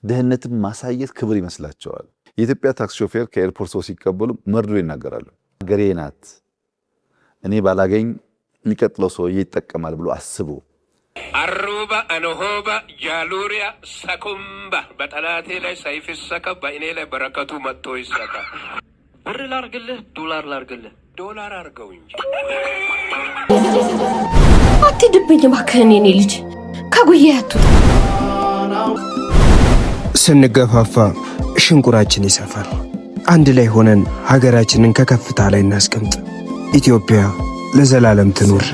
ደህንነትን ማሳየት ክብር ይመስላቸዋል። የኢትዮጵያ ታክሲ ሾፌር ከኤርፖርት ሰው ሲቀበሉ መርዶ ይናገራሉ። ሀገሬ ናት፣ እኔ ባላገኝ የሚቀጥለው ሰውዬ ይጠቀማል ብሎ አስቡ። አሩባ አነሆባ ጃሉሪያ ሰኩምባ በጠላቴ ላይ ሰይፍ ይሰካ፣ በእኔ ላይ በረከቱ መጥቶ ይሰካ። ብር ላርግልህ፣ ዶላር ላርግልህ? ዶላር አርገው እንጂ አትድብኝ እባክህን የኔ ልጅ፣ ከጉያ አትውጣ። ስንገፋፋ ሽንቁራችን ይሰፋል። አንድ ላይ ሆነን ሀገራችንን ከከፍታ ላይ እናስቀምጥ። ኢትዮጵያ ለዘላለም ትኑር።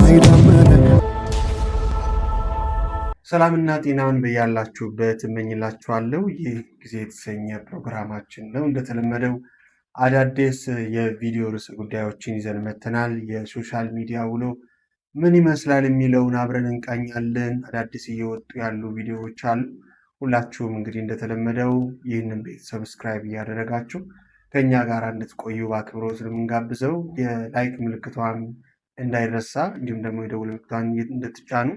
ሰላምና ጤናን በያላችሁበት እመኝላችኋለሁ። ይህ ጊዜ የተሰኘ ፕሮግራማችን ነው። እንደተለመደው አዳዲስ የቪዲዮ ርዕሰ ጉዳዮችን ይዘን መተናል። የሶሻል ሚዲያ ውሎ ምን ይመስላል የሚለውን አብረን እንቃኛለን። አዳዲስ እየወጡ ያሉ ቪዲዮዎች አሉ። ሁላችሁም እንግዲህ እንደተለመደው ይህንን ቤት ሰብስክራይብ እያደረጋችሁ ከኛ ጋር እንድትቆዩ በአክብሮት ስለምንጋብዘው የላይክ ምልክቷን እንዳይረሳ፣ እንዲሁም ደግሞ የደውል ምልክቷን እንድትጫኑ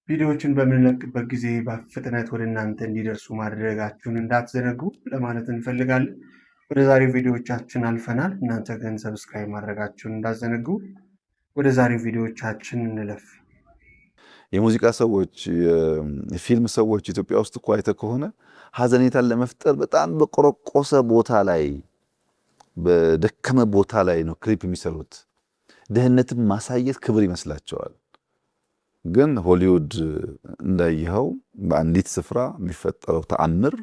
ቪዲዮዎችን በምንለቅበት ጊዜ በፍጥነት ወደ እናንተ እንዲደርሱ ማድረጋችሁን እንዳትዘነጉ ለማለት እንፈልጋለን። ወደ ዛሬው ቪዲዮዎቻችን አልፈናል። እናንተ ግን ሰብስክራይብ ማድረጋችሁን እንዳትዘነጉ። ወደ ዛሬው ቪዲዮዎቻችን እንለፍ። የሙዚቃ ሰዎች፣ የፊልም ሰዎች ኢትዮጵያ ውስጥ እኮ አይተህ ከሆነ ሀዘኔታን ለመፍጠር በጣም በቆረቆሰ ቦታ ላይ፣ በደከመ ቦታ ላይ ነው ክሊፕ የሚሰሩት። ደህንነትን ማሳየት ክብር ይመስላቸዋል። ግን ሆሊውድ እንዳየኸው በአንዲት ስፍራ የሚፈጠረው ተአምር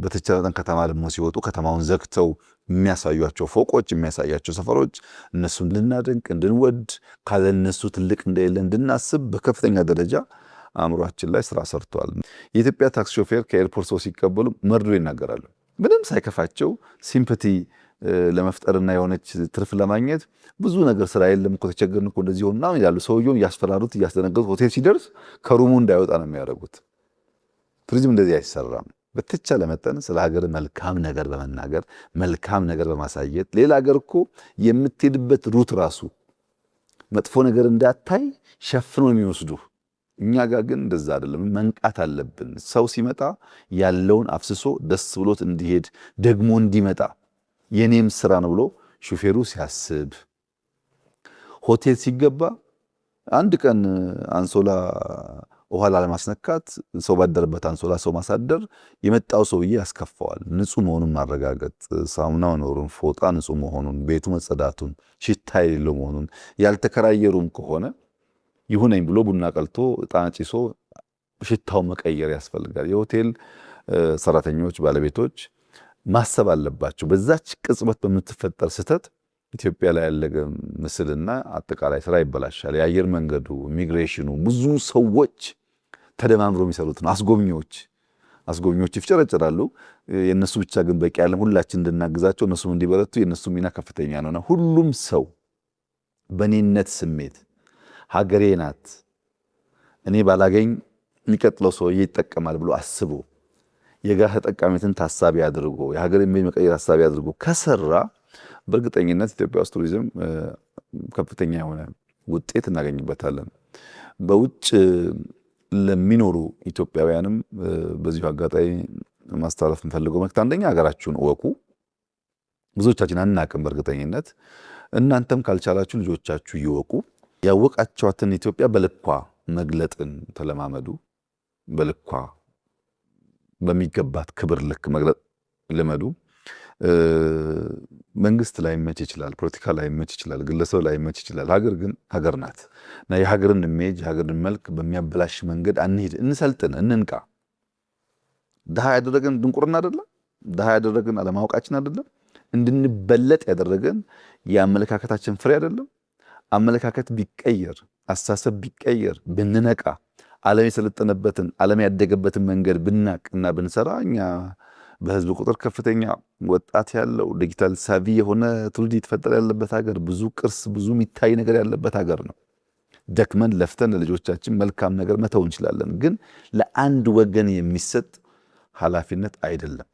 በተቻለ ከተማ ደግሞ ሲወጡ ከተማውን ዘግተው የሚያሳዩቸው ፎቆች፣ የሚያሳያቸው ሰፈሮች እነሱን እንድናደንቅ እንድንወድ፣ ካለ እነሱ ትልቅ እንደሌለ እንድናስብ በከፍተኛ ደረጃ አእምሯችን ላይ ስራ ሰርተዋል። የኢትዮጵያ ታክሲ ሾፌር ከኤርፖርት ሰው ሲቀበሉ መርዶ ይናገራሉ። ምንም ሳይከፋቸው ሲምፐቲ ለመፍጠርና የሆነች ትርፍ ለማግኘት ብዙ ነገር ስራ የለም እኮ ተቸገርን እኮ እንደዚህ ሆና ይላሉ። ሰውየውን እያስፈራሩት እያስደነገጡት ሆቴል ሲደርስ ከሩሙ እንዳይወጣ ነው የሚያደርጉት። ቱሪዝም እንደዚህ አይሰራም። በተቻለ መጠን ስለ ሀገር መልካም ነገር በመናገር መልካም ነገር በማሳየት ሌላ ሀገር እኮ የምትሄድበት ሩት ራሱ መጥፎ ነገር እንዳታይ ሸፍኖ የሚወስዱ፣ እኛ ጋር ግን እንደዛ አይደለም። መንቃት አለብን። ሰው ሲመጣ ያለውን አፍስሶ ደስ ብሎት እንዲሄድ ደግሞ እንዲመጣ የኔም ስራ ነው ብሎ ሹፌሩ ሲያስብ፣ ሆቴል ሲገባ አንድ ቀን አንሶላ ውሃ ላለማስነካት ሰው ባደረበት አንሶላ ሰው ማሳደር የመጣው ሰውዬ ያስከፋዋል። ንጹህ መሆኑን ማረጋገጥ፣ ሳሙና መኖሩን፣ ፎጣ ንጹህ መሆኑን፣ ቤቱ መጸዳቱን፣ ሽታ የሌለው መሆኑን፣ ያልተከራየሩም ከሆነ ይሁነኝ ብሎ ቡና ቀልቶ ዕጣን ጭሶ ሽታው መቀየር ያስፈልጋል። የሆቴል ሰራተኞች ባለቤቶች ማሰብ አለባቸው። በዛች ቅጽበት በምትፈጠር ስህተት ኢትዮጵያ ላይ ያለ ምስልና አጠቃላይ ስራ ይበላሻል። የአየር መንገዱ፣ ኢሚግሬሽኑ፣ ብዙ ሰዎች ተደማምሮ የሚሰሩት ነው። አስጎብኚዎች ይፍጨረጨራሉ። የነሱ ብቻ ግን በቂ ያለም ሁላችን እንድናግዛቸው እነሱም እንዲበረቱ የነሱ ሚና ከፍተኛ ነውና ሁሉም ሰው በኔነት ስሜት ሀገሬ ናት፣ እኔ ባላገኝ የሚቀጥለው ሰውዬ ይጠቀማል ብሎ አስቦ የጋራ ተጠቃሚነትን ታሳቢ አድርጎ የሀገርን መቀየር ታሳቢ አድርጎ ከሰራ በእርግጠኝነት ኢትዮጵያ ውስጥ ቱሪዝም ከፍተኛ የሆነ ውጤት እናገኝበታለን። በውጭ ለሚኖሩ ኢትዮጵያውያንም በዚሁ አጋጣሚ ማስተላለፍ የምፈልገው መልእክት አንደኛ ሀገራችሁን እወቁ። ብዙዎቻችን አናቅም በእርግጠኝነት። እናንተም ካልቻላችሁ ልጆቻችሁ ይወቁ። ያወቃቸዋትን ኢትዮጵያ በልኳ መግለጥን ተለማመዱ። በልኳ በሚገባት ክብር ልክ መግለጥ ልመዱ። መንግስት ላይ መች ይችላል፣ ፖለቲካ ላይ መች ይችላል፣ ግለሰብ ላይ መች ይችላል። ሀገር ግን ሀገር ናት እና የሀገርን ኢሜጅ የሀገርን መልክ በሚያበላሽ መንገድ አንሂድ። እንሰልጥን፣ እንንቃ። ድሃ ያደረገን ድንቁርና አይደለም፣ ድሃ ያደረገን አለማወቃችን አይደለም፣ እንድንበለጥ ያደረገን የአመለካከታችን ፍሬ አይደለም። አመለካከት ቢቀየር፣ አስተሳሰብ ቢቀየር፣ ብንነቃ፣ ዓለም የሰለጠነበትን ዓለም ያደገበትን መንገድ ብናቅና ብንሰራ እኛ በህዝብ ቁጥር ከፍተኛ ወጣት ያለው ዲጂታል ሳቪ የሆነ ትውልድ የተፈጠረ ያለበት ሀገር፣ ብዙ ቅርስ፣ ብዙ የሚታይ ነገር ያለበት ሀገር ነው። ደክመን ለፍተን ለልጆቻችን መልካም ነገር መተው እንችላለን። ግን ለአንድ ወገን የሚሰጥ ኃላፊነት አይደለም።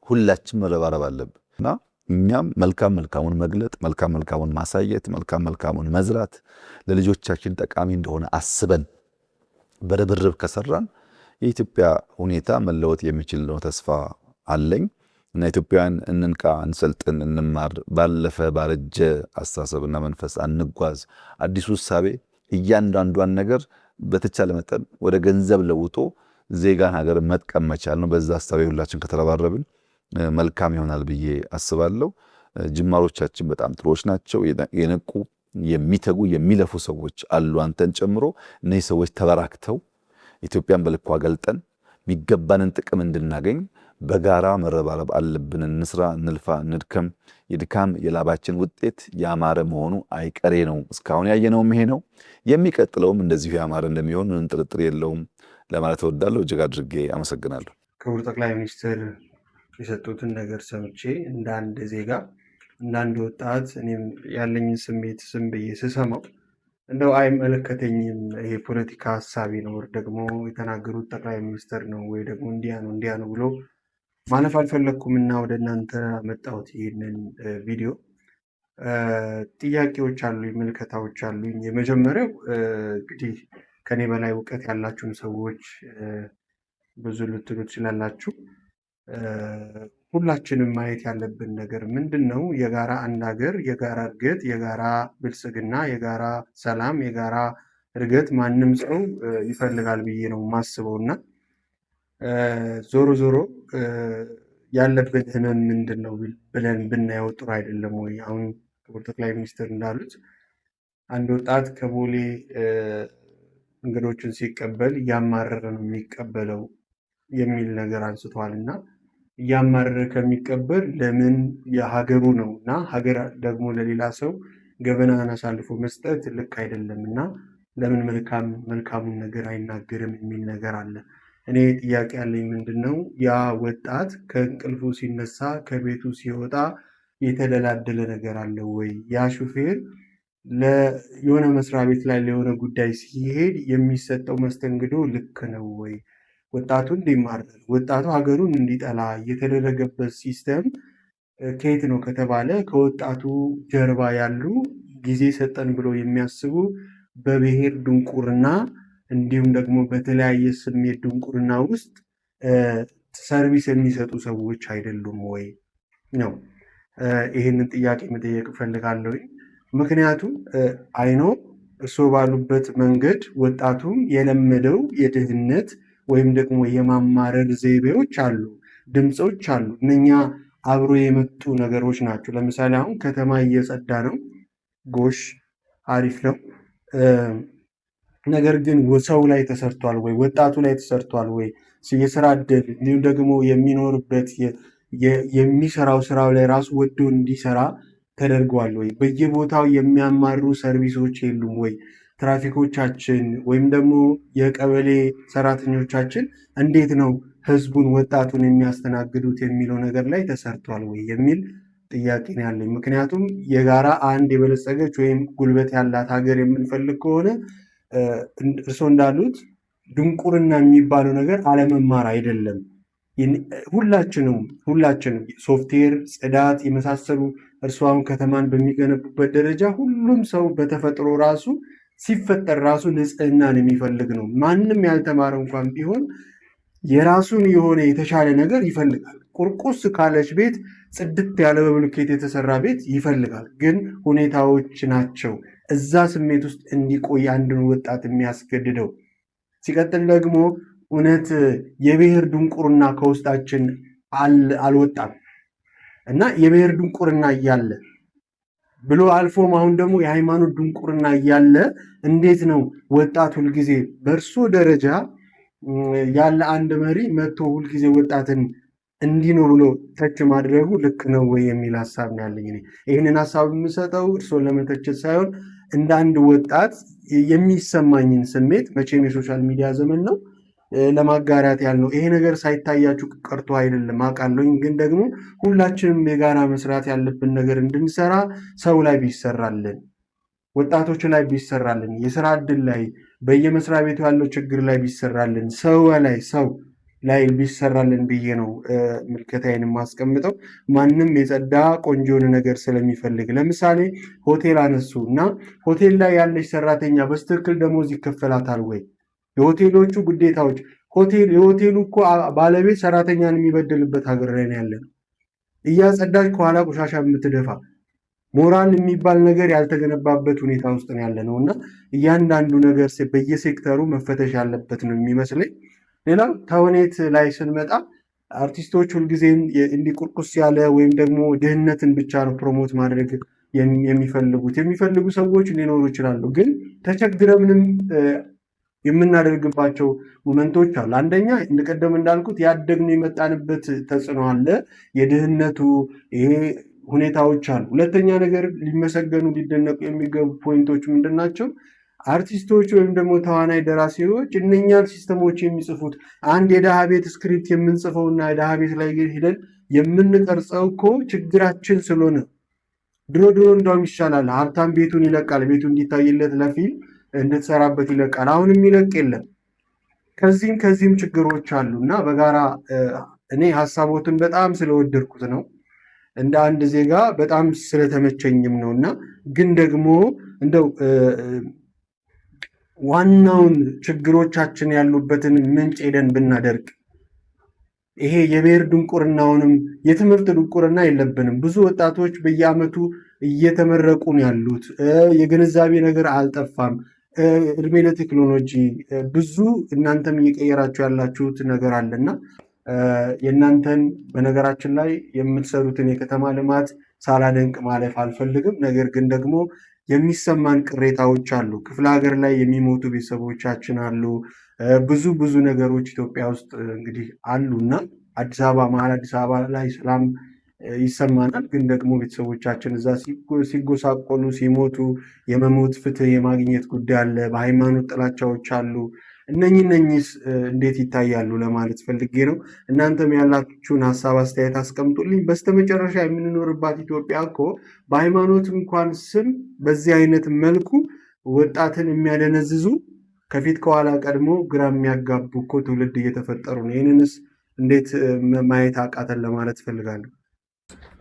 ሁላችን መረባረብ አለብን እና እኛም መልካሙን መግለጥ፣ መልካሙን ማሳየት፣ መልካሙን መዝራት ለልጆቻችን ጠቃሚ እንደሆነ አስበን በርብርብ ከሰራን የኢትዮጵያ ሁኔታ መለወጥ የሚችል ነው ተስፋ አለኝ እና ኢትዮጵያውያን እንንቃ፣ እንሰልጥን፣ እንማር። ባለፈ ባረጀ አስተሳሰብና መንፈስ አንጓዝ። አዲሱ እሳቤ እያንዳንዷን ነገር በተቻለ መጠን ወደ ገንዘብ ለውጦ ዜጋን ሀገር መጥቀም መቻል ነው። በዛ እሳቤ ሁላችን ከተረባረብን መልካም ይሆናል ብዬ አስባለሁ። ጅማሮቻችን በጣም ጥሩዎች ናቸው። የነቁ የሚተጉ የሚለፉ ሰዎች አሉ፣ አንተን ጨምሮ። እነዚህ ሰዎች ተበራክተው ኢትዮጵያን በልኳ ገልጠን የሚገባንን ጥቅም እንድናገኝ በጋራ መረባረብ አለብን። እንስራ፣ እንልፋ፣ እንድከም። የድካም የላባችን ውጤት ያማረ መሆኑ አይቀሬ ነው። እስካሁን ያየነውም ይሄ ነው። የሚቀጥለውም እንደዚሁ ያማረ እንደሚሆን ምንም ጥርጥር የለውም ለማለት እወዳለሁ። እጅግ አድርጌ አመሰግናለሁ። ክቡር ጠቅላይ ሚኒስትር የሰጡትን ነገር ሰምቼ እንደ አንድ ዜጋ እንደ አንድ ወጣት እኔም ያለኝን ስሜት ዝም ብዬ ስሰማው እንደው አይመለከተኝም፣ ይሄ ፖለቲካ ሀሳቢ ነው ደግሞ የተናገሩት ጠቅላይ ሚኒስትር ነው ወይ ደግሞ እንዲያ ነው ብሎ ማለፍ አልፈለግኩም እና ወደ እናንተ መጣሁት ይህንን ቪዲዮ። ጥያቄዎች አሉኝ፣ ምልከታዎች አሉኝ። የመጀመሪያው እንግዲህ ከኔ በላይ እውቀት ያላችሁን ሰዎች ብዙ ልትሉ ትችላላችሁ። ሁላችንም ማየት ያለብን ነገር ምንድን ነው? የጋራ አንድ ሀገር፣ የጋራ እድገት፣ የጋራ ብልጽግና፣ የጋራ ሰላም፣ የጋራ እድገት ማንም ሰው ይፈልጋል ብዬ ነው የማስበው እና ዞሮ ዞሮ ያለብን ህመም ምንድን ነው ብለን ብናየው ጥሩ አይደለም ወይ? አሁን ክቡር ጠቅላይ ሚኒስትር እንዳሉት አንድ ወጣት ከቦሌ እንግዶችን ሲቀበል እያማረረ ነው የሚቀበለው የሚል ነገር አንስተዋል እና እያማረረ ከሚቀበል ለምን የሀገሩ ነው እና ሀገር ደግሞ ለሌላ ሰው ገበናን አሳልፎ መስጠት ልክ አይደለም እና ለምን መልካሙን ነገር አይናገርም የሚል ነገር አለ። እኔ ጥያቄ ያለኝ ምንድን ነው ያ ወጣት ከእንቅልፉ ሲነሳ ከቤቱ ሲወጣ የተደላደለ ነገር አለ ወይ? ያ ሹፌር የሆነ መስሪያ ቤት ላይ ለሆነ ጉዳይ ሲሄድ የሚሰጠው መስተንግዶ ልክ ነው ወይ? ወጣቱ እንዲማረር ወጣቱ ሀገሩን እንዲጠላ የተደረገበት ሲስተም ከየት ነው ከተባለ ከወጣቱ ጀርባ ያሉ ጊዜ ሰጠን ብሎ የሚያስቡ በብሔር ድንቁርና እንዲሁም ደግሞ በተለያየ ስሜት ድንቁርና ውስጥ ሰርቪስ የሚሰጡ ሰዎች አይደሉም ወይ ነው። ይህንን ጥያቄ መጠየቅ እፈልጋለሁ። ምክንያቱም አይኖ እርስዎ ባሉበት መንገድ ወጣቱም የለመደው የድህነት ወይም ደግሞ የማማረር ዘይቤዎች አሉ፣ ድምፆች አሉ። እነኛ አብሮ የመጡ ነገሮች ናቸው። ለምሳሌ አሁን ከተማ እየጸዳ ነው፣ ጎሽ አሪፍ ነው። ነገር ግን ሰው ላይ ተሰርቷል ወይ? ወጣቱ ላይ ተሰርቷል ወይ? የስራ እድል እንዲሁም ደግሞ የሚኖርበት የሚሰራው ስራው ላይ ራሱ ወዶ እንዲሰራ ተደርጓል ወይ? በየቦታው የሚያማሩ ሰርቪሶች የሉም ወይ? ትራፊኮቻችን ወይም ደግሞ የቀበሌ ሰራተኞቻችን እንዴት ነው ህዝቡን ወጣቱን የሚያስተናግዱት የሚለው ነገር ላይ ተሰርቷል ወይ የሚል ጥያቄ ነው ያለኝ። ምክንያቱም የጋራ አንድ የበለጸገች ወይም ጉልበት ያላት ሀገር የምንፈልግ ከሆነ እርስዎ እንዳሉት ድንቁርና የሚባለው ነገር አለመማር አይደለም። ሁላችንም ሶፍትዌር፣ ጽዳት የመሳሰሉ እርስዎ አሁን ከተማን በሚገነቡበት ደረጃ ሁሉም ሰው በተፈጥሮ ራሱ ሲፈጠር ራሱ ንጽህናን የሚፈልግ ነው። ማንም ያልተማረ እንኳን ቢሆን የራሱን የሆነ የተሻለ ነገር ይፈልጋል። ቁርቁስ ካለች ቤት ጽድት ያለ በብሎኬት የተሰራ ቤት ይፈልጋል። ግን ሁኔታዎች ናቸው እዛ ስሜት ውስጥ እንዲቆይ አንድን ወጣት የሚያስገድደው። ሲቀጥል ደግሞ እውነት የብሔር ድንቁርና ከውስጣችን አልወጣም እና የብሔር ድንቁርና እያለ ብሎ አልፎም አሁን ደግሞ የሃይማኖት ድንቁርና እያለ እንዴት ነው ወጣት ሁልጊዜ በእርሶ ደረጃ ያለ አንድ መሪ መጥቶ ሁልጊዜ ወጣትን እንዲህ ነው ብሎ ተች ማድረጉ ልክ ነው ወይ የሚል ሀሳብ ነው ያለኝ። ይህንን ሀሳብ የምሰጠው እርሶን ለመተቸት ሳይሆን እንደ አንድ ወጣት የሚሰማኝን ስሜት መቼም የሶሻል ሚዲያ ዘመን ነው ለማጋራት ያልነው። ይሄ ነገር ሳይታያችሁ ቀርቶ አይደለም አውቃለሁኝ። ግን ደግሞ ሁላችንም የጋራ መስራት ያለብን ነገር እንድንሰራ ሰው ላይ ቢሰራልን፣ ወጣቶች ላይ ቢሰራልን፣ የስራ እድል ላይ በየመስሪያ ቤቱ ያለው ችግር ላይ ቢሰራልን፣ ሰው ላይ ቢሰራልን ብዬ ነው ምልከታዬን የማስቀምጠው። ማንም የጸዳ ቆንጆን ነገር ስለሚፈልግ ለምሳሌ ሆቴል አነሱ እና ሆቴል ላይ ያለች ሰራተኛ በስትክክል ደሞዝ ይከፈላታል ወይ? የሆቴሎቹ ግዴታዎች የሆቴሉ እኮ ባለቤት ሰራተኛን የሚበድልበት ሀገር ላይ ነው ያለነው። እያጸዳች ከኋላ ቆሻሻ የምትደፋ ሞራል የሚባል ነገር ያልተገነባበት ሁኔታ ውስጥ ነው ያለነው እና እያንዳንዱ ነገር በየሴክተሩ መፈተሽ ያለበት ነው የሚመስለኝ። ሌላው ተውኔት ላይ ስንመጣ አርቲስቶች ሁልጊዜም እንዲቁርቁስ ያለ ወይም ደግሞ ድህነትን ብቻ ነው ፕሮሞት ማድረግ የሚፈልጉ ሰዎች ሊኖሩ ይችላሉ። ግን ተቸግረምንም የምናደርግባቸው ሞመንቶች አሉ። አንደኛ እንደቀደም እንዳልኩት ያደግነው የመጣንበት ተጽዕኖ አለ፣ የድህነቱ ይሄ ሁኔታዎች አሉ። ሁለተኛ ነገር ሊመሰገኑ ሊደነቁ የሚገቡ ፖይንቶች ምንድን ናቸው? አርቲስቶች ወይም ደግሞ ተዋናይ ደራሲዎች እነኛን ሲስተሞች የሚጽፉት አንድ የድሃ ቤት ስክሪፕት የምንጽፈውና የድሃ ቤት ላይ ሄደን የምንቀርጸው እኮ ችግራችን ስለሆነ ድሮ እንደውም ይሻላል። ሀብታም ቤቱን ይለቃል፣ ቤቱ እንዲታይለት ለፊልም እንድትሰራበት ይለቃል። አሁን የሚለቅ የለም። ከዚህም ችግሮች አሉ እና በጋራ እኔ ሀሳቦትን በጣም ስለወደድኩት ነው እንደ አንድ ዜጋ በጣም ስለተመቸኝም ነው እና ግን ደግሞ እንደው ዋናውን ችግሮቻችን ያሉበትን ምንጭ ሄደን ብናደርግ ይሄ የብሔር ድንቁርናውንም የትምህርት ድንቁርና የለብንም። ብዙ ወጣቶች በየዓመቱ እየተመረቁ ነው ያሉት። የግንዛቤ ነገር አልጠፋም። እድሜ ለቴክኖሎጂ ብዙ እናንተም እየቀየራችሁ ያላችሁት ነገር አለና የእናንተን በነገራችን ላይ የምትሰሩትን የከተማ ልማት ሳላደንቅ ማለፍ አልፈልግም። ነገር ግን ደግሞ የሚሰማን ቅሬታዎች አሉ። ክፍለ ሀገር ላይ የሚሞቱ ቤተሰቦቻችን አሉ። ብዙ ነገሮች ኢትዮጵያ ውስጥ እንግዲህ አሉና አዲስ አበባ መሀል አዲስ አበባ ላይ ሰላም ይሰማናል። ግን ደግሞ ቤተሰቦቻችን እዛ ሲጎሳቆሉ ሲሞቱ የመሞት ፍትህ የማግኘት ጉዳይ አለ። በሃይማኖት ጥላቻዎች አሉ። እነኚህስ እንዴት ይታያሉ ለማለት ፈልጌ ነው። እናንተም ያላችሁን ሀሳብ አስተያየት አስቀምጡልኝ። በስተመጨረሻ የምንኖርባት ኢትዮጵያ እኮ በሃይማኖት እንኳን ስም በዚህ አይነት መልኩ ወጣትን የሚያደነዝዙ ከፊት ከኋላ ቀድሞ ግራ የሚያጋቡ እኮ ትውልድ እየተፈጠሩ ነው። ይህንንስ እንዴት ማየት አቃተን ለማለት ፈልጋለሁ።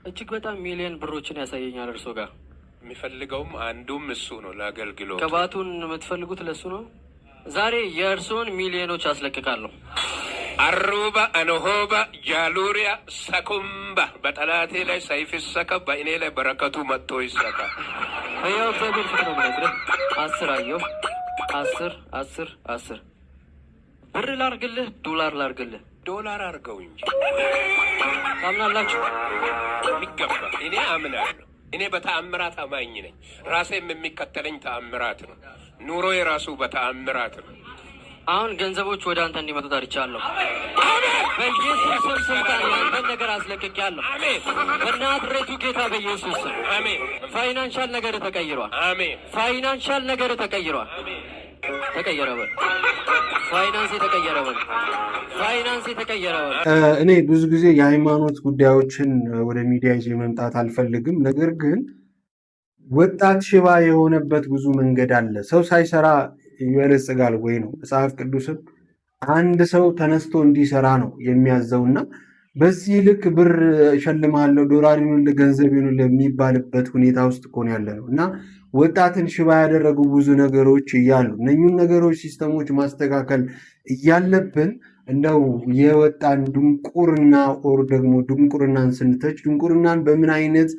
እጅግ በጣም ሚሊዮን ብሮችን ያሳየኛል። እርሶ ጋር የሚፈልገውም አንዱም እሱ ነው። ለአገልግሎት ቅባቱን የምትፈልጉት ለሱ ነው። ዛሬ የእርሶን ሚሊዮኖች አስለቅቃለሁ። አሩባ አኖሆባ ጃሉሪያ ሰኩምባ በጠላቴ ላይ ሰይፍ ይሰካ፣ በእኔ ላይ በረከቱ መጥቶ ይሰካ። ያው እግዚአብሔር ፊት ነው ብነግርህ 10 አየሁ 10 ብር ላርግልህ ዶላር ላርግልህ? ዶላር አርገው እንጂ ታምናላችሁ? የሚገባ እኔ አምናለሁ። እኔ በተአምራት አማኝ ነኝ። ራሴም የሚከተለኝ ተአምራት ነው። ኑሮ የራሱ በተአምራት ነው። አሁን ገንዘቦች ወደ አንተ እንዲመጡ ታርቻለሁ። በኢየሱስ ስም ስልጣን ያንተን ነገር አስለቅቄያለሁ። በናዝሬቱ ጌታ በኢየሱስ ስም አሜን። ፋይናንሻል ነገር ተቀይሯል። አሜን። ፋይናንሻል ነገር ተቀይሯል። ተቀየረ በል። ፋይናንስ የተቀየረ በል። ፋይናንስ የተቀየረ በል። እኔ ብዙ ጊዜ የሃይማኖት ጉዳዮችን ወደ ሚዲያ ይዤ መምጣት አልፈልግም። ነገር ግን ወጣት ሽባ የሆነበት ብዙ መንገድ አለ። ሰው ሳይሰራ ይበለጽጋል ወይ ነው መጽሐፍ ቅዱስም አንድ ሰው ተነስቶ እንዲሰራ ነው የሚያዘውና በዚህ ልክ ብር እሸልማለሁ ዶላር ይሁንልህ ገንዘብ ይሁንልህ የሚባልበት ሁኔታ ውስጥ እኮ ነው ያለ ነው እና ወጣትን ሽባ ያደረጉ ብዙ ነገሮች እያሉ እነኙን ነገሮች ሲስተሞች ማስተካከል እያለብን እንደው የወጣን ድንቁርና ኦር ደግሞ ድንቁርናን ስንተች ድንቁርናን በምን አይነት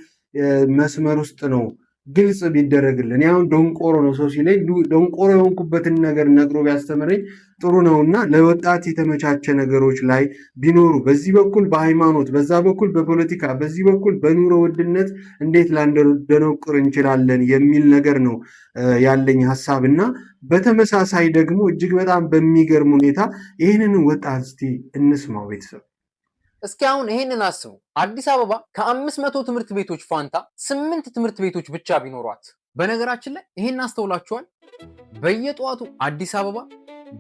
መስመር ውስጥ ነው ግልጽ ቢደረግልን። ያሁን ደንቆሮ ነው ሰው ሲለኝ ደንቆሮ የሆንኩበትን ነገር ነግሮ ቢያስተምረኝ ጥሩ ነውና ለወጣት የተመቻቸ ነገሮች ላይ ቢኖሩ በዚህ በኩል በሃይማኖት፣ በዛ በኩል በፖለቲካ፣ በዚህ በኩል በኑሮ ውድነት እንዴት ላንደነቁር እንችላለን የሚል ነገር ነው ያለኝ ሀሳብ እና በተመሳሳይ ደግሞ እጅግ በጣም በሚገርም ሁኔታ ይህንን ወጣት እስቲ እንስማው ቤተሰብ። እስኪ አሁን ይሄንን አስቡ። አዲስ አበባ ከ500 ትምህርት ቤቶች ፋንታ 8 ትምህርት ቤቶች ብቻ ቢኖሯት። በነገራችን ላይ ይሄን አስተውላችኋል? በየጠዋቱ አዲስ አበባ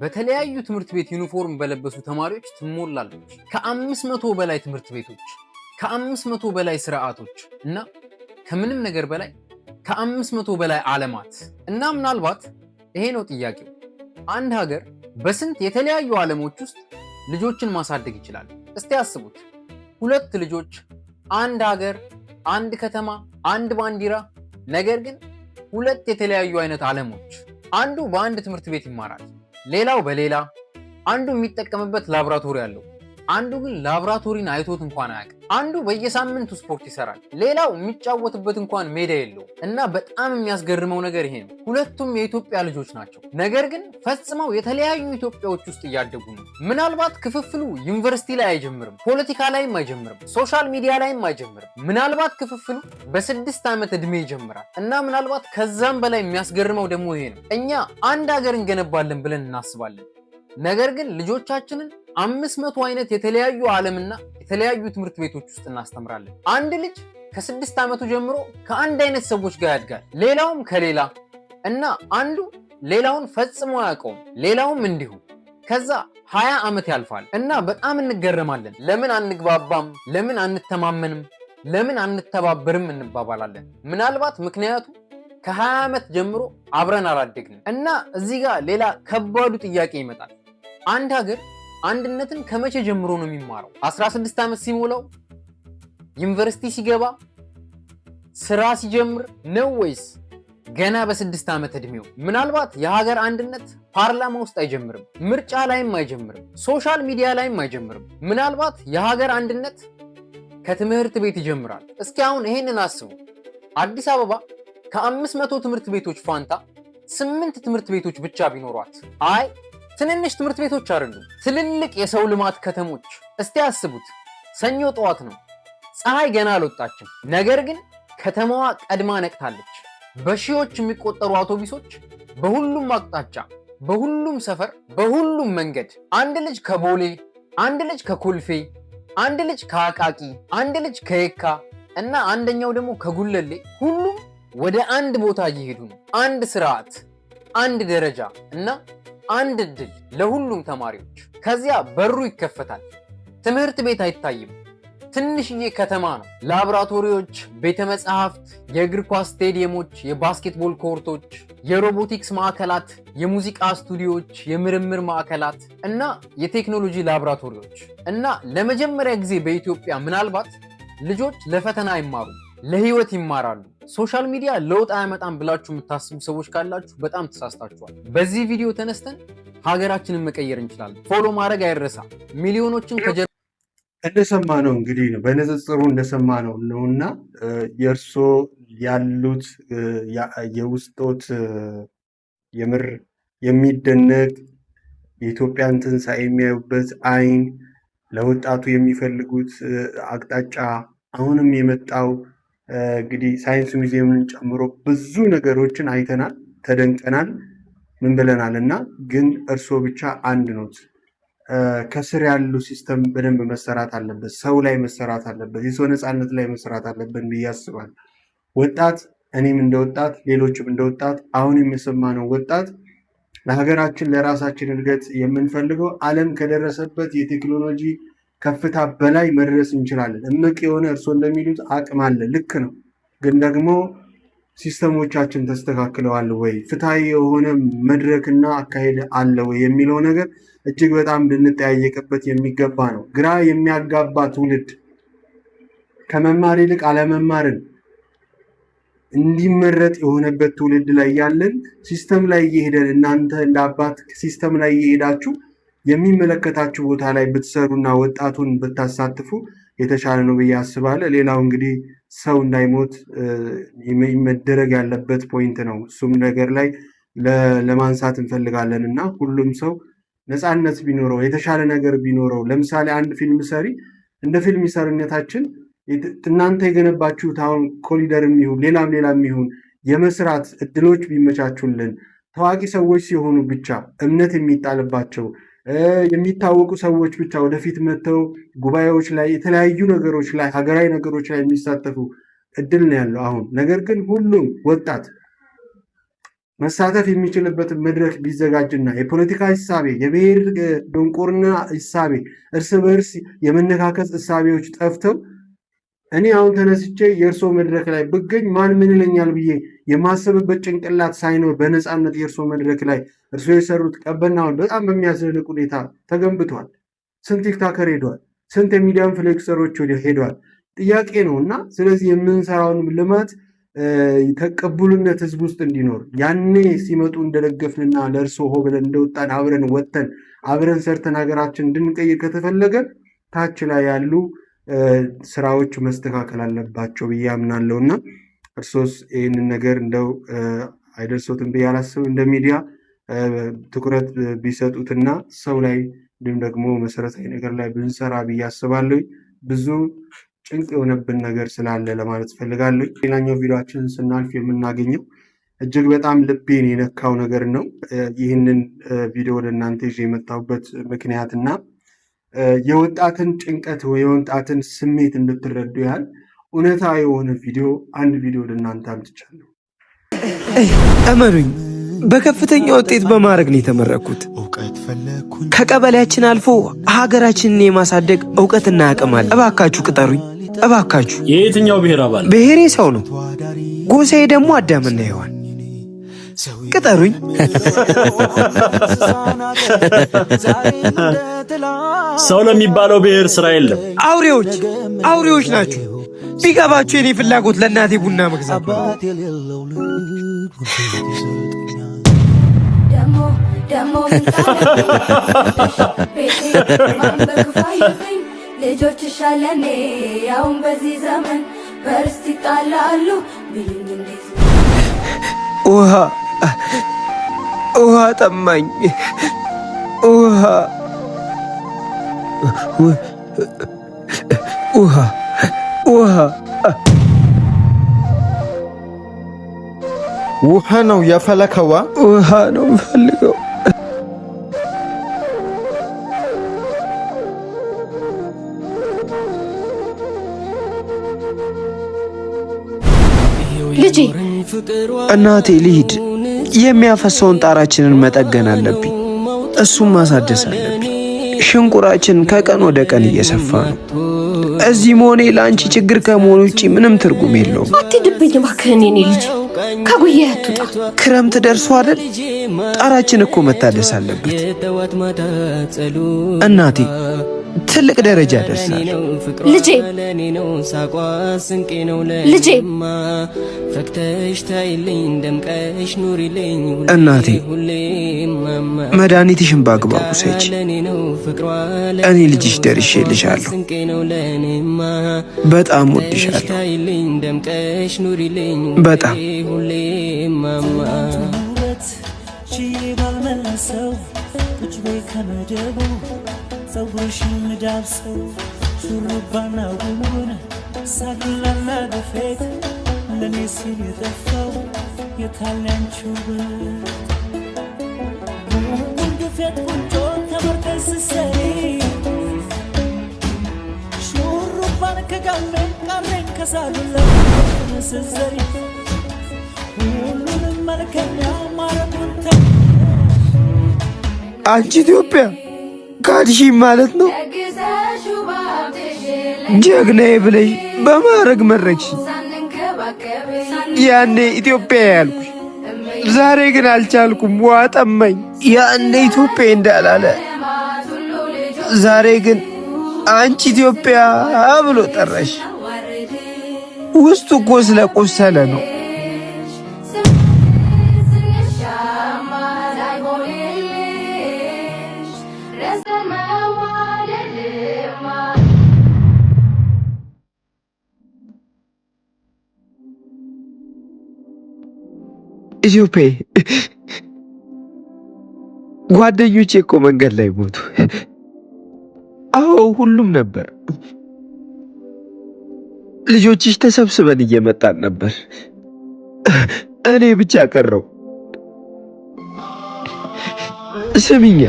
በተለያዩ ትምህርት ቤት ዩኒፎርም በለበሱ ተማሪዎች ትሞላለች። ከ500 በላይ ትምህርት ቤቶች፣ ከ500 በላይ ስርዓቶች እና ከምንም ነገር በላይ ከ500 በላይ ዓለማት እና ምናልባት ይሄ ነው ጥያቄው፣ አንድ ሀገር በስንት የተለያዩ ዓለሞች ውስጥ ልጆችን ማሳደግ ይችላል? እስቲ አስቡት። 2 ልጆች፣ አንድ ሀገር፣ አንድ ከተማ፣ አንድ ባንዲራ፣ ነገር ግን 2 የተለያዩ አይነት ዓለሞች። አንዱ በአንድ ትምህርት ቤት ይማራል፣ ሌላው በሌላ፣ አንዱ የሚጠቀምበት ላብራቶሪ አለው፣ አንዱ ግን ላብራቶሪን አይቶት እንኳን አያውቅም። አንዱ በየሳምንቱ ስፖርት ይሰራል፣ ሌላው የሚጫወትበት እንኳን ሜዳ የለውም። እና በጣም የሚያስገርመው ነገር ይሄ ነው። ሁለቱም የኢትዮጵያ ልጆች ናቸው፣ ነገር ግን ፈጽመው የተለያዩ ኢትዮጵያዎች ውስጥ እያደጉ ነው። ምናልባት ክፍፍሉ ዩኒቨርሲቲ ላይ አይጀምርም፣ ፖለቲካ ላይም አይጀምርም፣ ሶሻል ሚዲያ ላይም አይጀምርም። ምናልባት ክፍፍሉ በ6 ዓመት ዕድሜ ይጀምራል። እና ምናልባት ከዛም በላይ የሚያስገርመው ደግሞ ይሄ ነው። እኛ አንድ ሀገር እንገነባለን ብለን እናስባለን፣ ነገር ግን ልጆቻችንን 500 አይነት የተለያዩ ዓለምና የተለያዩ ትምህርት ቤቶች ውስጥ እናስተምራለን። አንድ ልጅ ከ6 ዓመቱ ጀምሮ ከአንድ አይነት ሰዎች ጋር ያድጋል፣ ሌላውም ከሌላ እና አንዱ ሌላውን ፈጽሞ አያውቀውም፣ ሌላውም እንዲሁ። ከዛ 20 ዓመት ያልፋል እና በጣም እንገረማለን። ለምን አንግባባም? ለምን አንተማመንም? ለምን አንተባበርም እንባባላለን። ምናልባት ምክንያቱ ከ20 ዓመት ጀምሮ አብረን አላደግንም። እና እዚህ ጋር ሌላ ከባዱ ጥያቄ ይመጣል። አንድ ሀገር አንድነትን ከመቼ ጀምሮ ነው የሚማረው? 16 ዓመት ሲሞላው? ዩኒቨርሲቲ ሲገባ? ስራ ሲጀምር ነው ወይስ ገና በ6 ዓመት ዕድሜው? ምናልባት የሀገር አንድነት ፓርላማ ውስጥ አይጀምርም፣ ምርጫ ላይም አይጀምርም፣ ሶሻል ሚዲያ ላይም አይጀምርም። ምናልባት የሀገር አንድነት ከትምህርት ቤት ይጀምራል። እስኪ አሁን ይሄንን አስቡ። አዲስ አበባ ከ500 ትምህርት ቤቶች ፋንታ 8 ትምህርት ቤቶች ብቻ ቢኖሯት፣ አይ ትንንሽ ትምህርት ቤቶች አይደሉም፣ ትልልቅ የሰው ልማት ከተሞች። እስቲ አስቡት፣ ሰኞ ጠዋት ነው፣ ፀሐይ ገና አልወጣችም፣ ነገር ግን ከተማዋ ቀድማ ነቅታለች። በሺዎች የሚቆጠሩ አውቶቡሶች በሁሉም አቅጣጫ፣ በሁሉም ሰፈር፣ በሁሉም መንገድ። አንድ ልጅ ከቦሌ፣ አንድ ልጅ ከኮልፌ፣ አንድ ልጅ ከአቃቂ፣ አንድ ልጅ ከየካ እና አንደኛው ደግሞ ከጉለሌ፣ ሁሉም ወደ አንድ ቦታ እየሄዱ ነው። አንድ ስርዓት፣ አንድ ደረጃ እና አንድ እድል ለሁሉም ተማሪዎች። ከዚያ በሩ ይከፈታል። ትምህርት ቤት አይታይም፣ ትንሽዬ ከተማ ነው። ላብራቶሪዎች፣ ቤተ መጻሕፍት፣ የእግር ኳስ ስቴዲየሞች፣ የባስኬትቦል ኮርቶች፣ የሮቦቲክስ ማዕከላት፣ የሙዚቃ ስቱዲዮዎች፣ የምርምር ማዕከላት እና የቴክኖሎጂ ላብራቶሪዎች። እና ለመጀመሪያ ጊዜ በኢትዮጵያ ምናልባት ልጆች ለፈተና አይማሩም፣ ለህይወት ይማራሉ። ሶሻል ሚዲያ ለውጥ አያመጣም ብላችሁ የምታስቡ ሰዎች ካላችሁ በጣም ተሳስታችኋል። በዚህ ቪዲዮ ተነስተን ሀገራችንን መቀየር እንችላለን። ፎሎ ማድረግ አይረሳ። ሚሊዮኖችን እንደሰማነው እንግዲህ ነው፣ በንጽጽሩ እንደሰማነው ነውና የእርሶ ያሉት የውስጦት የምር የሚደነቅ የኢትዮጵያን ትንሣኤ የሚያዩበት አይን፣ ለወጣቱ የሚፈልጉት አቅጣጫ፣ አሁንም የመጣው እንግዲህ ሳይንስ ሙዚየምን ጨምሮ ብዙ ነገሮችን አይተናል፣ ተደንቀናል፣ ምን ብለናል። እና ግን እርስዎ ብቻ አንድ ኖት። ከስር ያሉ ሲስተም በደንብ መሰራት አለበት፣ ሰው ላይ መሰራት አለበት፣ የሰው ነፃነት ላይ መሰራት አለበት ብዬ አስባለሁ። ወጣት፣ እኔም እንደ ወጣት፣ ሌሎችም እንደ ወጣት፣ አሁን የምሰማነው ወጣት ለሀገራችን ለራሳችን እድገት የምንፈልገው ዓለም ከደረሰበት የቴክኖሎጂ ከፍታ በላይ መድረስ እንችላለን። እምቅ የሆነ እርስዎ እንደሚሉት አቅም አለ፣ ልክ ነው። ግን ደግሞ ሲስተሞቻችን ተስተካክለዋል ወይ፣ ፍትሐዊ የሆነ መድረክና አካሄድ አለ ወይ የሚለው ነገር እጅግ በጣም ልንጠያየቅበት የሚገባ ነው። ግራ የሚያጋባ ትውልድ፣ ከመማር ይልቅ አለመማርን እንዲመረጥ የሆነበት ትውልድ ላይ ያለን ሲስተም ላይ እየሄደን እናንተ እንደ አባት ሲስተም ላይ እየሄዳችሁ የሚመለከታችሁ ቦታ ላይ ብትሰሩና ወጣቱን ብታሳትፉ የተሻለ ነው ብዬ አስባለሁ። ሌላው እንግዲህ ሰው እንዳይሞት መደረግ ያለበት ፖይንት ነው። እሱም ነገር ላይ ለማንሳት እንፈልጋለን እና ሁሉም ሰው ነፃነት ቢኖረው የተሻለ ነገር ቢኖረው፣ ለምሳሌ አንድ ፊልም ሰሪ እንደ ፊልም ሰሪነታችን እናንተ የገነባችሁት አሁን ኮሪደርም ይሁን ሌላም ይሁን የመስራት እድሎች ቢመቻቹልን፣ ታዋቂ ሰዎች ሲሆኑ ብቻ እምነት የሚጣልባቸው የሚታወቁ ሰዎች ብቻ ወደፊት መጥተው ጉባኤዎች ላይ የተለያዩ ነገሮች ላይ ሀገራዊ ነገሮች ላይ የሚሳተፉ እድል ነው ያለው አሁን። ነገር ግን ሁሉም ወጣት መሳተፍ የሚችልበትን መድረክ ቢዘጋጅና የፖለቲካ እሳቤ፣ የብሔር ድንቁርና እሳቤ፣ እርስ በርስ የመነካከስ እሳቤዎች ጠፍተው እኔ አሁን ተነስቼ የእርሶ መድረክ ላይ ብገኝ ማን ምን ይለኛል ብዬ የማሰብበት ጭንቅላት ሳይኖር በነፃነት የእርሶ መድረክ ላይ እርሶ የሰሩት ቀበናውን በጣም በሚያስደንቅ ሁኔታ ተገንብቷል። ስንት ቲክታከር ሄደዋል፣ ስንት የሚዲያ ኢንፍሉዌንሰሮች ሄደዋል። ጥያቄ ነው እና ስለዚህ የምንሰራውን ልማት ተቀቡልነት ህዝብ ውስጥ እንዲኖር ያኔ ሲመጡ እንደደገፍንና ለእርሶ ሆ ብለን እንደወጣን አብረን ወጥተን አብረን ሰርተን ሀገራችን እንድንቀይር ከተፈለገ ታች ላይ ያሉ ስራዎች መስተካከል አለባቸው ብዬ አምናለሁ እና እርሶስ ይህንን ነገር እንደው አይደርሶትም ብዬ አላስብም። እንደ ሚዲያ ትኩረት ቢሰጡትና ሰው ላይ እንዲሁም ደግሞ መሰረታዊ ነገር ላይ ብንሰራ ብዬ አስባለሁ። ብዙ ጭንቅ የሆነብን ነገር ስላለ ለማለት ፈልጋለሁ። ሌላኛው ቪዲዮችን ስናልፍ የምናገኘው እጅግ በጣም ልቤን የነካው ነገር ነው። ይህንን ቪዲዮ ወደ እናንተ ይዤ የመጣሁበት ምክንያትና የወጣትን ጭንቀት የወጣትን ስሜት እንድትረዱ ያህል እውነታ የሆነ አንድ ቪዲዮ ወደ እናንተ አምጥቻለሁ። እመኑኝ በከፍተኛ ውጤት በማድረግ ነው የተመረኩት። ከቀበሌያችን አልፎ ሀገራችንን የማሳደግ እውቀትና አቅም አለ። እባካችሁ ቅጠሩኝ፣ እባካችሁ። የየትኛው ብሔር አባል? ብሔሬ ሰው ነው፣ ጎሳዬ ደግሞ አዳምና ሔዋን። ቅጠሩኝ። ሰው ለሚባለው ብሔር ስራ የለም። አውሬዎች ናችሁ። ቢገባችሁ የኔ ፍላጎት ለእናቴ ቡና መግዛት ነው። ልጆች ሻለኔ ያውን በዚህ ዘመን በርስት ይጣላሉ። ውሃ ጠማኝ። ውሃ ነው የፈለከዋ? ውሃ ነው የምፈልገው። ልጄ እናቴ ልሂድ። የሚያፈሰውን ጣራችንን መጠገን አለብኝ። እሱም ማሳደስ አለብኝ። ሽንቁራችን ከቀን ወደ ቀን እየሰፋ ነው። እዚህ መሆኔ ለአንቺ ችግር ከመሆኑ ውጪ ምንም ትርጉም የለውም። አትሂድብኝ እባክህን የኔ ልጅ፣ ከጉያ አትውጣ። ክረምት ደርሶ አይደል? ጣራችን እኮ መታደስ አለበት። እናቴ ትልቅ ደረጃ ደርሳለሁ። ልጄ እናቴ መድኃኒትሽን በአግባቡ ሰጪ። እኔ ልጅሽ ደርሼልሻለሁ። በጣም ወድሻለሁ። በጣም ጸጉርሽን ዳብሰው ሹሩባና ጉንጉን ሳዱላና ገፌት ለኔ ሲል የጠፋው የታለንችው ጉንጉን ገፌት ቁንጮ ተመርጠሽ ስትሰሪ ሹሩባን ከጋሜ ቃሬን ከሳዱላ ስትዘሪ ሁሉንም መልከኛ ማረጉን አንቺ ኢትዮጵያ ካድሺ ማለት ነው። ጀግናዬ ብለሽ በማረግ መረቅሽ። ያኔ ኢትዮጵያ ያልኩሽ፣ ዛሬ ግን አልቻልኩም። ውሃ ጠማኝ። ያኔ ኢትዮጵያ እንዳላለ ዛሬ ግን አንቺ ኢትዮጵያ ብሎ ጠራሽ። ውስጡ እኮ ስለቆሰለ ነው። ኢትዮጵያ ጓደኞቼ እኮ መንገድ ላይ ሞቱ። አዎ ሁሉም ነበር። ልጆችሽ ተሰብስበን እየመጣን ነበር። እኔ ብቻ ቀረው። ስሚኛ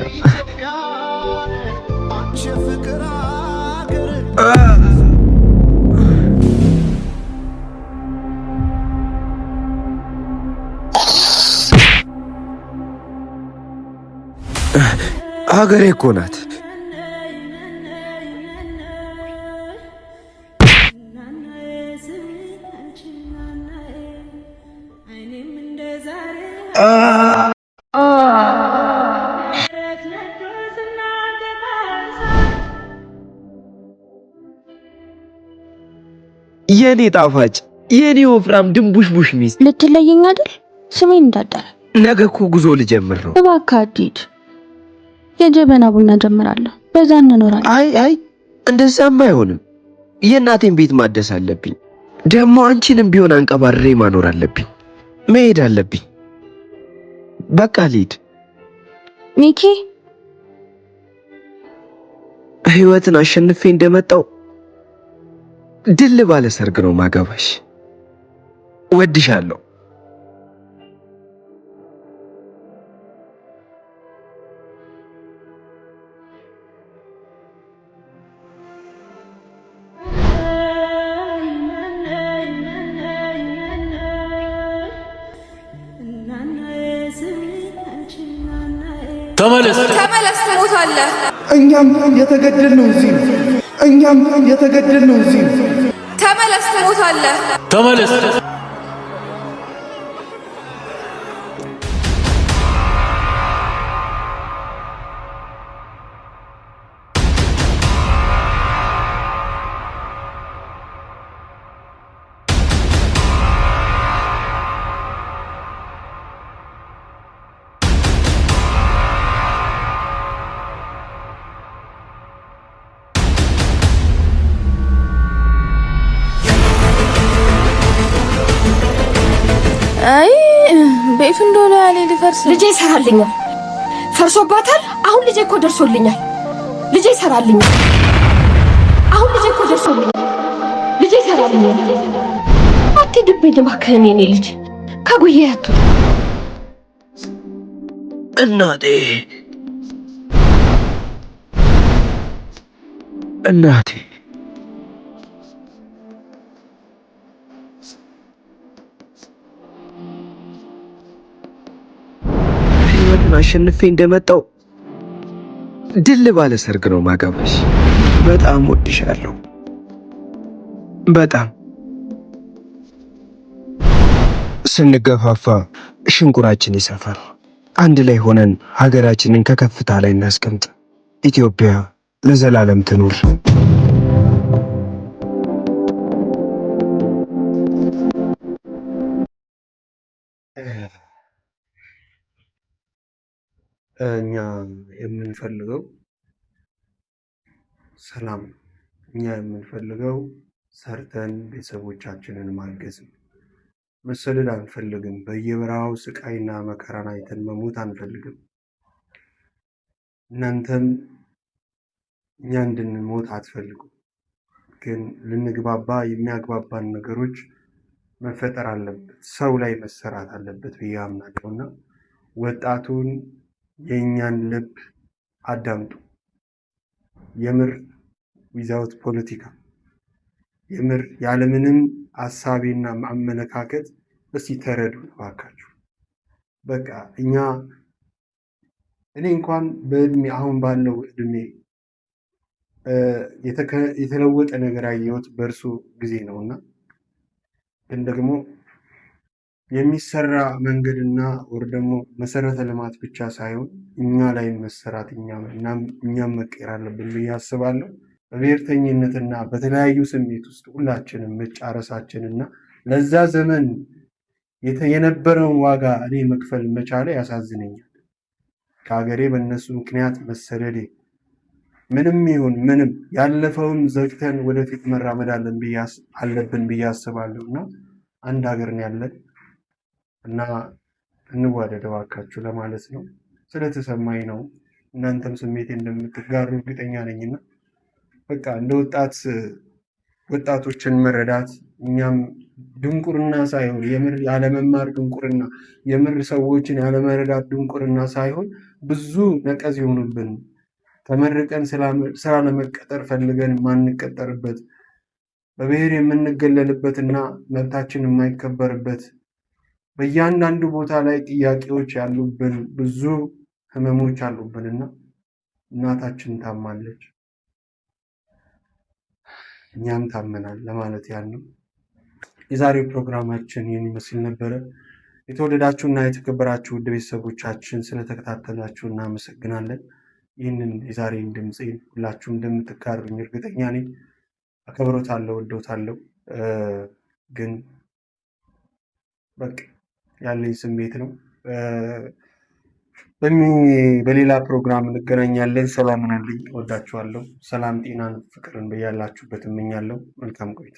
ሀገሬ እኮ ናት። የኔ ጣፋጭ የኔ ወፍራም ድንቡሽቡሽ ሚስት ልትለየኝ አይደል? ስሜን እንዳጠረ ነገ እኮ ጉዞ ልጀምር ነው። እባክህ አትሂድ። የጀበና ቡና ጀምራለሁ፣ በዛ እንኖራለን። አይ እንደዛም አይሆንም። የእናቴን ቤት ማደስ አለብኝ። ደግሞ አንቺንም ቢሆን አንቀባርሬ ማኖር አለብኝ። መሄድ አለብኝ። በቃ ልሂድ። ሚኪ ህይወትን አሸንፌ እንደመጣው ድል ባለ ሰርግ ነው ማገባሽ። ወድሻለሁ። ተመለስ ትሞታለህ። እኛም የተገደልነው እዚህ ነው። ተመለስ ትሞታለህ። ተመለስ አይ ቤቱ እንደሆነ ያለ ሊፈርስ ልጄ ይሰራልኛል። ፈርሶባታል። አሁን ልጄ እኮ ደርሶልኛል። ልጄ ይሰራልኛል። አሁን ልጄ እኮ ደርሶልኛል። ልጄ ይሰራልኛል። አትሂድብኝ እባክህን የኔ ልጅ ከጉዬ ያቱ እናቴ ህይወትን አሸንፌ እንደመጣው ድል ባለ ሰርግ ነው ማገባሽ። በጣም ወድሻለሁ። በጣም ስንገፋፋ ሽንቁራችን ይሰፋል። አንድ ላይ ሆነን ሀገራችንን ከከፍታ ላይ እናስቀምጥ። ኢትዮጵያ ለዘላለም ትኑር። እኛ የምንፈልገው ሰላም ነው። እኛ የምንፈልገው ሰርተን ቤተሰቦቻችንን ማገዝ ነው። መሰደድ አንፈልግም። በየበረሃው ስቃይና መከራን አይተን መሞት አንፈልግም። እናንተም እኛ እንድንሞት አትፈልጉም። ግን ልንግባባ የሚያግባባን ነገሮች መፈጠር አለበት፣ ሰው ላይ መሰራት አለበት ብዬ አምናለሁና ወጣቱን የእኛን ልብ አዳምጡ። የምር ዊዛውት ፖለቲካ የምር ያለምንም አሳቤና አመለካከት እስቲ ተረዱ እባካችሁ። በቃ እኔ እንኳን በእድሜ አሁን ባለው እድሜ የተለወጠ ነገር ያየሁት በእርሱ ጊዜ ነውና ግን ደግሞ የሚሰራ መንገድና ወር ደግሞ መሰረተ ልማት ብቻ ሳይሆን እኛ ላይ መሰራት እኛም መቀየር አለብን ብዬ አስባለሁ። በብሔርተኝነትና በተለያዩ ስሜት ውስጥ ሁላችንም መጫረሳችንና ለዛ ዘመን የነበረውን ዋጋ እኔ መክፈል መቻሌ ያሳዝነኛል። ከሀገሬ በእነሱ ምክንያት መሰደዴ ምንም ይሁን ምንም ያለፈውን ዘግተን ወደፊት መራመድ አለብን ብዬ አስባለሁ እና አንድ ሀገር ነው ያለን እና እንዋደድ እባካችሁ ለማለት ነው። ስለተሰማኝ ነው። እናንተም ስሜቴ እንደምትጋሩ እርግጠኛ ነኝና በቃ እንደ ወጣቶችን መረዳት እኛም ድንቁርና ሳይሆን የምር ያለመማር ድንቁርና፣ የምር ሰዎችን ያለመረዳት ድንቁርና ሳይሆን ብዙ ነቀዝ የሆኑብን ተመርቀን ስራ ለመቀጠር ፈልገን የማንቀጠርበት በብሔር የምንገለልበትና መብታችን የማይከበርበት በእያንዳንዱ ቦታ ላይ ጥያቄዎች ያሉብን ብዙ ህመሞች አሉብንና እናታችን ታማለች፣ እኛም ታመናል ለማለት ያህል ነው። የዛሬው ፕሮግራማችን ይህን ይመስል ነበረ። የተወደዳችሁና የተከበራችሁ ውድ ቤተሰቦቻችን ስለተከታተላችሁ እናመሰግናለን። ይህንን የዛሬን ድምፄን ሁላችሁም እንደምትጋሩኝ እርግጠኛ ነኝ። አከብሮታለሁ፣ ወዶታለሁ። ግን በቃ ያለኝ ስሜት ነው። በሌላ ፕሮግራም እንገናኛለን። ሰላም ሁኑልኝ። ወዳችኋለሁ። ሰላም፣ ጤናን፣ ፍቅርን በያላችሁበት እመኛለሁ። መልካም ቆይታ